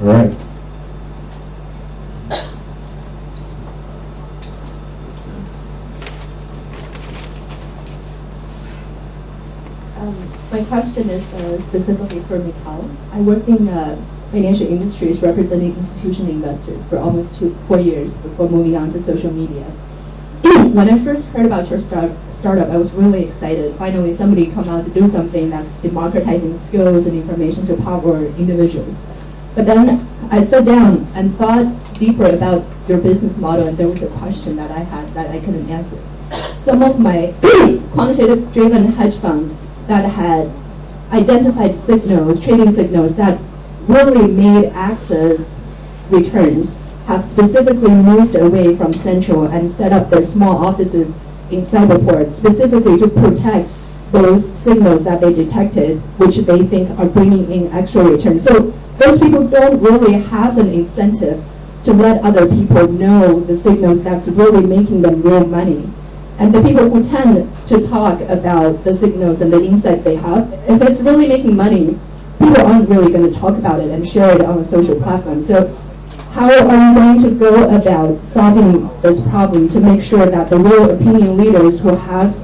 All right. My question is specifically for Mikaal. I worked in financial industries representing institutional investors for almost 4 years before moving on to social media. When I first heard about your startup, I was really excited. Finally, somebody come out to do something that's democratizing skills and information to power individuals. But then I sat down and thought deeper about your business model, and there was a question that I had that I couldn't answer. Some of my quantitative-driven hedge funds that had identified signals, trading signals that really made access returns have specifically moved away from central and set up their small offices in cyberports, specifically to protect those signals that they detected, which they think are bringing in extra returns. So those people don't really have an incentive to let other people know the signals that's really making them real money. And the people who tend to talk about the signals and the insights they have, if it's really making money, people aren't really going to talk about it and share it on a social platform. So how are you going to go about solving this problem to make sure that the real opinion leaders who have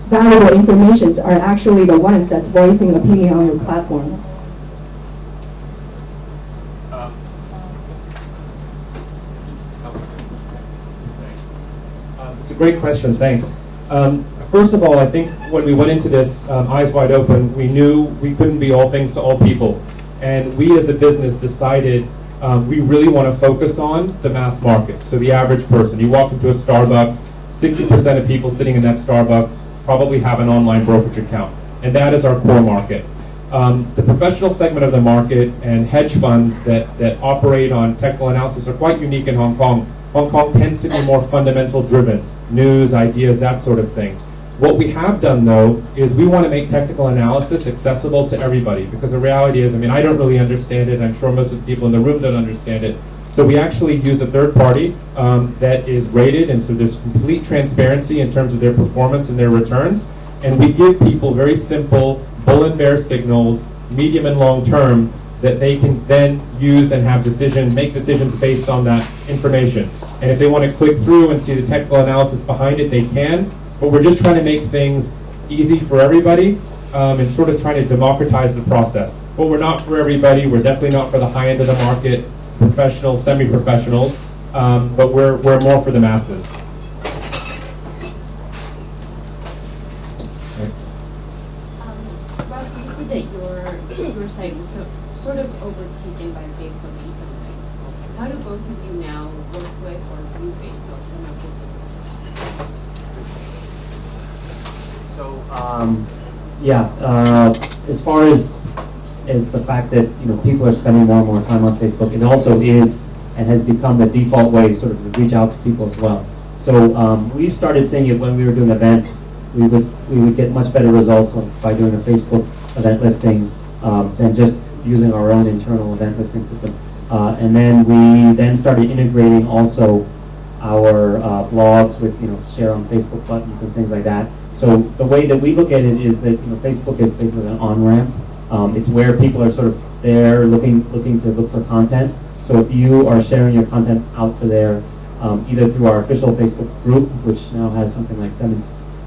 valuable information are actually the ones that's voicing opinion on your platform? It's a great question, thanks. First of all, I think when we went into this eyes wide open, we knew we couldn't be all things to all people. And we as a business decided we really want to focus on the mass market. So the average person. You walk into a Starbucks, 60% of people sitting in that Starbucks probably have an online brokerage account. And that is our core market. The professional segment of the market and hedge funds that operate on technical analysis are quite unique in Hong Kong. Hong Kong tends to be more fundamental driven, news, ideas, that sort of thing. What we have done, though, is we want to make technical analysis accessible to everybody, because the reality is, I don't really understand it, I'm sure most of the people in the room don't understand it. So we actually use a third party that is rated, and so there's complete transparency in terms of their performance and their returns. And we give people very simple bull and bear signals, medium and long term, that they can then use and make decisions based on that information. And if they want to click through and see the technical analysis behind it, they can. But we're just trying to make things easy for everybody and sort of trying to democratize the process. But we're not for everybody. We're definitely not for the high end of the market, professionals, semi-professionals. But we're more for the masses. Rob, you said that your site was sort of overtaken by Facebook in some ways. How do both of you now work with or through Facebook in your business? So, as far as the fact that people are spending more and more time on Facebook, it also is and has become the default way sort of to reach out to people as well. So we started seeing it when we were doing events. We would get much better results by doing a Facebook event listing than just using our own internal event listing system. And then we then started integrating also our blogs with share on Facebook buttons and things like that. So the way that we look at it is that Facebook is basically an on-ramp. It's where people are sort of there looking to look for content. So if you are sharing your content out to there, either through our official Facebook group, which now has something like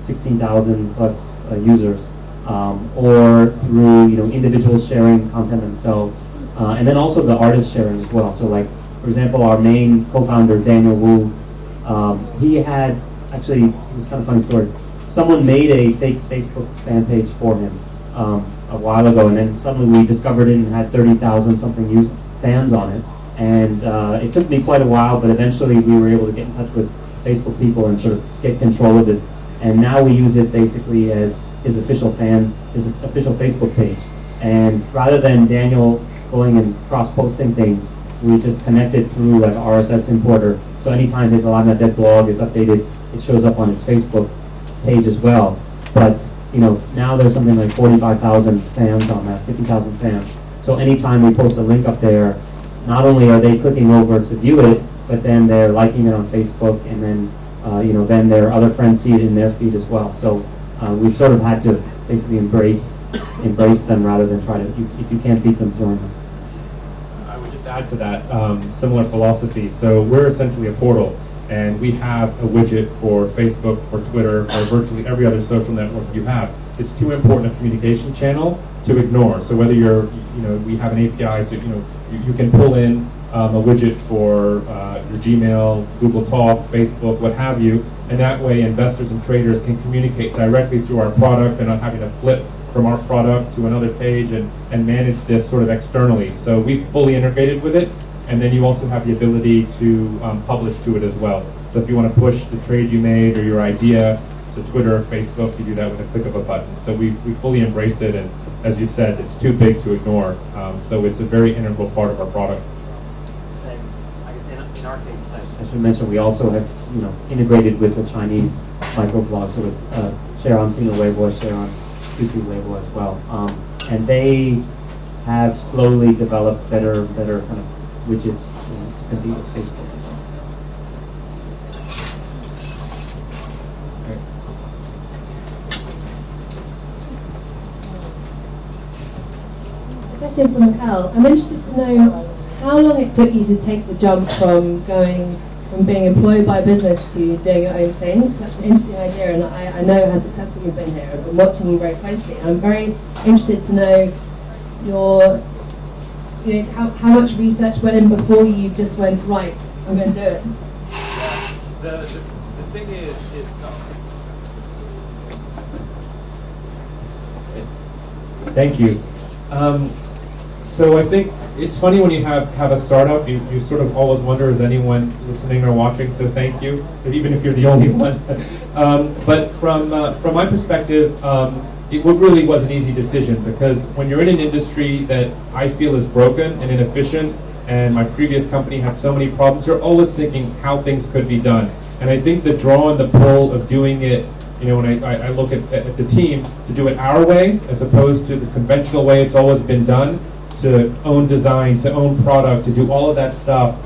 16,000 plus users, or through individuals sharing content themselves, and then also the artists sharing as well. So like, for example, our main co-founder, Daniel Wu, he had, actually, it was kind of a funny story. Someone made a fake Facebook fan page for him a while ago, and then suddenly we discovered it and had 30,000 something fans on it. And it took me quite a while, but eventually we were able to get in touch with Facebook people and sort of get control of this. And now we use it basically as his official Facebook page. And rather than Daniel going and cross-posting things, we just connect it through like RSS importer. So anytime his Alana Dead blog is updated, it shows up on his Facebook page as well. But now there's something like 45,000 fans on that, 50,000 fans. So anytime we post a link up there, not only are they clicking over to view it, but then they're liking it on Facebook, and then then their other friends see it in their feed as well. So we've sort of had to basically embrace them rather than try to. If you can't beat them, join them. I would just add to that, similar philosophy. So we're essentially a portal, and we have a widget for Facebook, for Twitter, for virtually every other social network you have. It's too important a communication channel to ignore. So whether we have an API to, you can pull in a widget for your Gmail, Google Talk, Facebook, what have you, and that way investors and traders can communicate directly through our product. They're not having to flip from our product to another page and manage this sort of externally. So we've fully integrated with it, and then you also have the ability to publish to it as well. So if you want to push the trade you made or your idea to Twitter or Facebook, you do that with a click of a button. So we fully embrace it, and as you said, it's too big to ignore. So it's a very integral part of our product. And I guess in our case, I should mention, we also have integrated with the Chinese microblog, so with share on single Weibo, share on QQ Weibo as well. And they have slowly developed better kind of widgets to compete with Facebook as well. A question for Mikaal. I'm interested to know how long it took you to take the jump from being employed by a business to doing your own thing. Such an interesting idea, and I know how successful you've been here. I've been watching you very closely. I'm very interested to know how much research went in before you just went, right, I'm going to do it. The thing is Thank you. So I think it's funny when you have a startup, you sort of always wonder, is anyone listening or watching? So thank you, even if you're the only one. But from my perspective, it really was an easy decision, because when you're in an industry that I feel is broken and inefficient, and my previous company had so many problems, you're always thinking how things could be done. And I think the draw and the pull of doing it, when I look at the team, to do it our way as opposed to the conventional way it's always been done, to own design, to own product, to do all of that stuff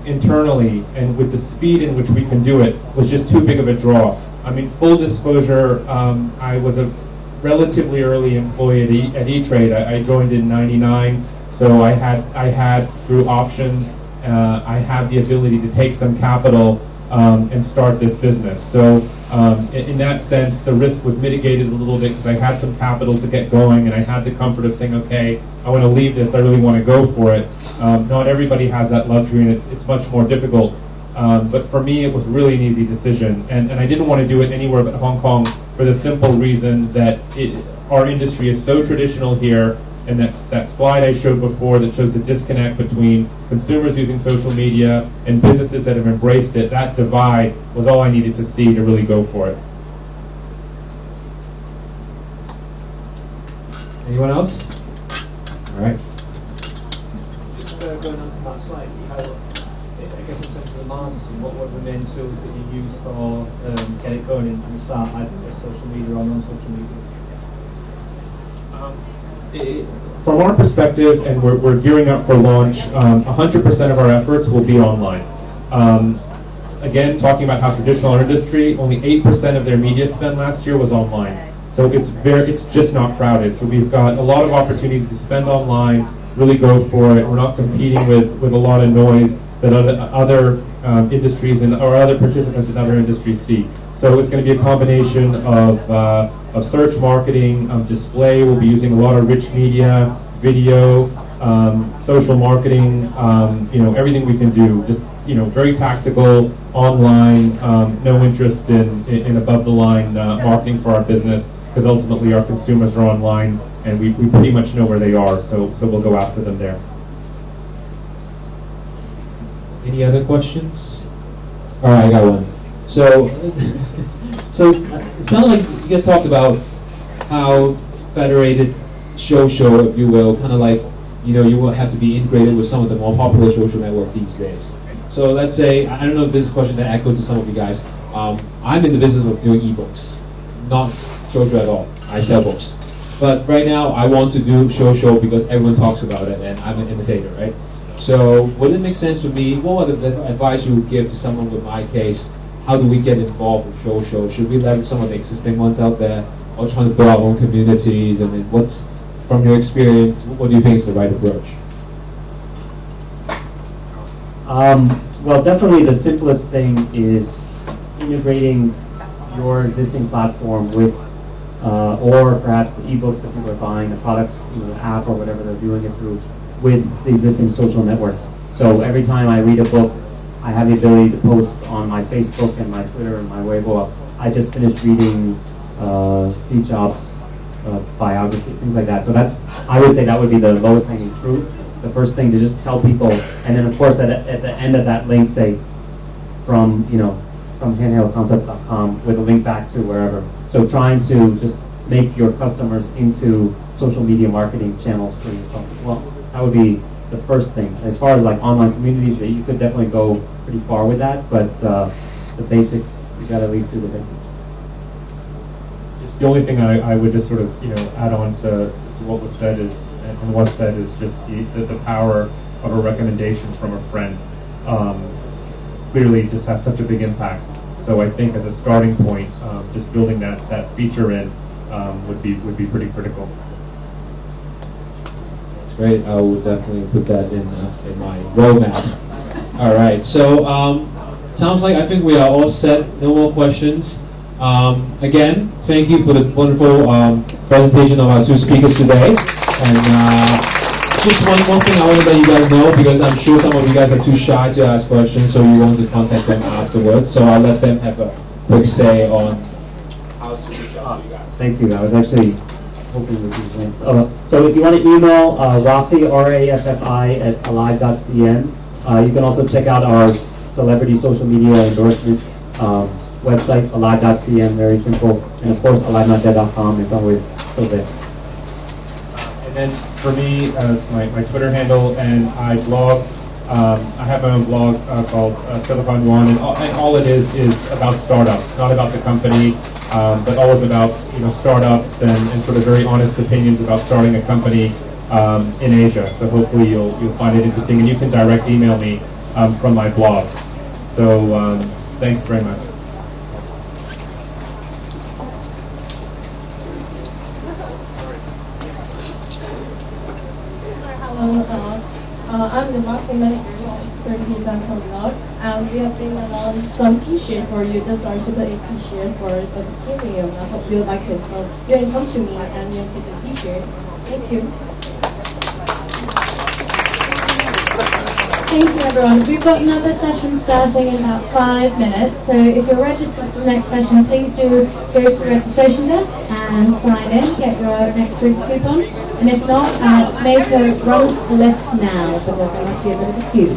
internally, and with the speed in which we can do it, was just too big of a draw. I mean, full disclosure, I was a relatively early employee at E-Trade. I joined in '99, so I had through options, I had the ability to take some capital and start this business. So in that sense, the risk was mitigated a little bit because I had some capital to get going, and I had the comfort of saying, okay, I want to leave this, I really want to go for it. Not everybody has that luxury, and it's much more difficult. But for me, it was really an easy decision, and I didn't want to do it anywhere but Hong Kong, for the simple reason that our industry is so traditional here, and that slide I showed before that shows the disconnect between consumers using social media and businesses that have embraced it, that divide was all I needed to see to really go for it. Anyone else? All right. Just going on to that slide, I guess in terms of the marketing, what were the main tools that you used for get it going in the start, either social media or non-social media? From our perspective, and we're gearing up for launch, 100% of our efforts will be online. Again, talking about how traditional our industry, only 8% of their media spend last year was online. So it's just not crowded. So we've got a lot of opportunity to spend online, really go for it. We're not competing with a lot of noise that other industries or other participants in other industries see. So it's going to be a combination of search marketing, display. We'll be using a lot of rich media, video, social marketing. Everything we can do. Just very tactical, online. No interest in above the line marketing for our business, because ultimately our consumers are online, and we pretty much know where they are. So we'll go after them there. Any other questions? All right, I got one. So, it sounded like you guys talked about how federated show, if you will, kind of like, you will have to be integrated with some of the more popular social networks these days. So let's say, I don't know if this is a question that echoed to some of you guys. I'm in the business of doing ebooks, not social at all. I sell books. But right now, I want to do show because everyone talks about it, and I'm an imitator, right? So would it make sense for me, what would the advice you would give to someone with my case? How do we get involved with show? Should we leverage some of the existing ones out there, or trying to build our own communities? And then from your experience, what do you think is the right approach? Well, definitely the simplest thing is integrating your existing platform with, or perhaps the ebooks that people are buying, the products, the app or whatever they're doing it through, with the existing social networks. So every time I read a book, I have the ability to post on my Facebook and my Twitter and my Weibo. I just finished reading Steve Jobs' biography, things like that. So I would say that would be the lowest hanging fruit. The first thing to just tell people, and then of course at the end of that link say from handheldconcepts.com with a link back to wherever. So trying to just make your customers into social media marketing channels for yourself as well. That would be the first thing. As far as like online communities, that you could definitely go pretty far with that, but the basics, you got to at least do the basics. Just the only thing I would just sort of add on to what was said is, and was said, is just the power of a recommendation from a friend. Clearly just has such a big impact. So I think as a starting point, just building that feature in would be pretty critical. That's great. I will definitely put that in my roadmap. All right. So sounds like I think we are all set. No more questions. Again, thank you for the wonderful presentation of our two speakers today. And just one thing I want to let you guys know, because I'm sure some of you guys are too shy to ask questions, so you want to contact them afterwards. So I'll let them have a quick say on how to reach out to you guys. Thank you. I was actually hoping with these links. So if you want to email Rafi, R-A-F-F-I, at alive.cn. You can also check out our celebrity social media endorsement website, alive.cn, very simple. And of course, alive.dead.com is always still there. And then for me, it's my Twitter handle, and I blog. I have my own blog called Silicon Yuan, and all it is about startups, not about the company, but always about startups and sort of very honest opinions about starting a company in Asia. So hopefully you'll find it interesting, and you can direct email me from my blog. So thanks very much. Hello, I'm the marketing manager of Securities and Blog, and we have been around some t-shirts for you. These are Super 8 t-shirts for the premium. I hope you like it. So you can come to me and you can take the t-shirt. Thank you. Thank you, everyone. We've got another session starting in about 5 minutes. So if you're registered for the next session, please do go to the registration desk and sign in, get your next week's coupon. And if not, make a run to the left now, because I might be a bit of a queue.